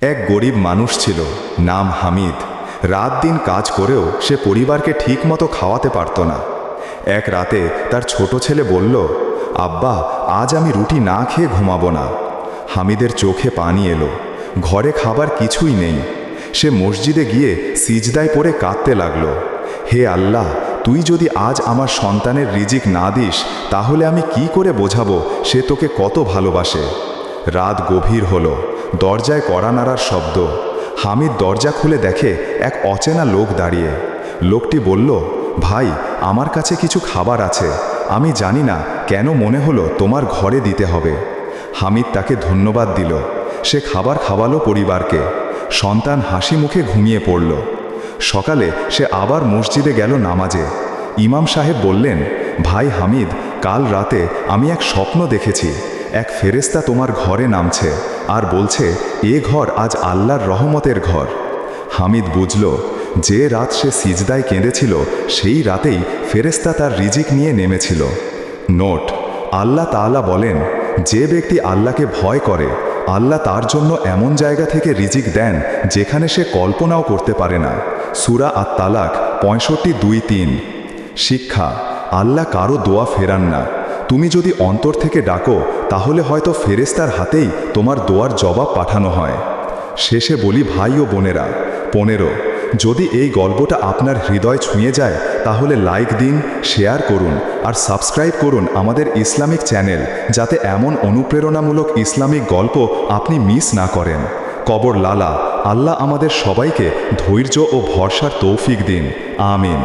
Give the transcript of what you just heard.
এক গরিব মানুষ ছিল, নাম হামিদ। রাত দিন কাজ করেও সে পরিবারকে ঠিকমতো খাওয়াতে পারত না। এক রাতে তার ছোট ছেলে বলল, আব্বা, আজ আমি রুটি না খেয়ে ঘুমাবো না। হামিদের চোখে পানি এলো। ঘরে খাবার কিছুই নেই। সে মসজিদে গিয়ে সিজদায় পড়ে কাঁদতে লাগল, হে আল্লাহ, তুই যদি আজ আমার সন্তানের রিজিক না দিস, তাহলে আমি কি করে বোঝাবো সে তোকে কত ভালোবাসে। রাত গভীর হলো, দরজায় কড়া নাড়ার শব্দ। হামিদ দরজা খুলে দেখে এক অচেনা লোক দাঁড়িয়ে। লোকটি বলল, ভাই, আমার কাছে কিছু খাবার আছে, আমি জানি না কেন মনে হলো তোমার ঘরে দিতে হবে। হামিদ তাকে ধন্যবাদ দিল। সে খাবার খাওয়ালো পরিবারকে। সন্তান হাসি মুখে ঘুমিয়ে পড়ল। সকালে সে আবার মসজিদে গেল নামাজে। ইমাম সাহেব বললেন, ভাই হামিদ, কাল রাতে আমি এক স্বপ্ন দেখেছি। এক ফেরেশতা তোমার ঘরে নামছে আর বলছে, এ ঘর আজ আল্লাহর রহমতের ঘর। হামিদ বুঝল, যে রাত সে সিজদায় কেঁদেছিল সেই রাতেই ফেরেশতা তার রিজিক নিয়ে নেমেছিল। নোট: আল্লাহ তাআলা বলেন, যে ব্যক্তি আল্লাহকে ভয় করে, আল্লাহ তার জন্য এমন জায়গা থেকে রিজিক দেন যেখানে সে কল্পনাও করতে পারে না। সূরা আত-তালাক 65:2-3। শিক্ষা: আল্লাহ কারো দোয়া ফেরান না। তুমি যদি অন্তর থেকে ডাকো, তাহলে হয়তো ফেরেশতার হাতেই তোমার দোয়ার জবাব পাঠানো হয়। শেষে বলি ভাই ও বোনেরা, 15, যদি এই গল্পটা আপনার হৃদয় ছুঁয়ে যায়, তাহলে লাইক দিন, শেয়ার করুন আর সাবস্ক্রাইব করুন আমাদের ইসলামিক চ্যানেল, যাতে এমন অনুপ্রেরণামূলক ইসলামিক গল্প আপনি মিস না করেন। কবর লালা, আল্লাহ আমাদের সবাইকে ধৈর্য ও ভরসার তৌফিক দিন। আমিন।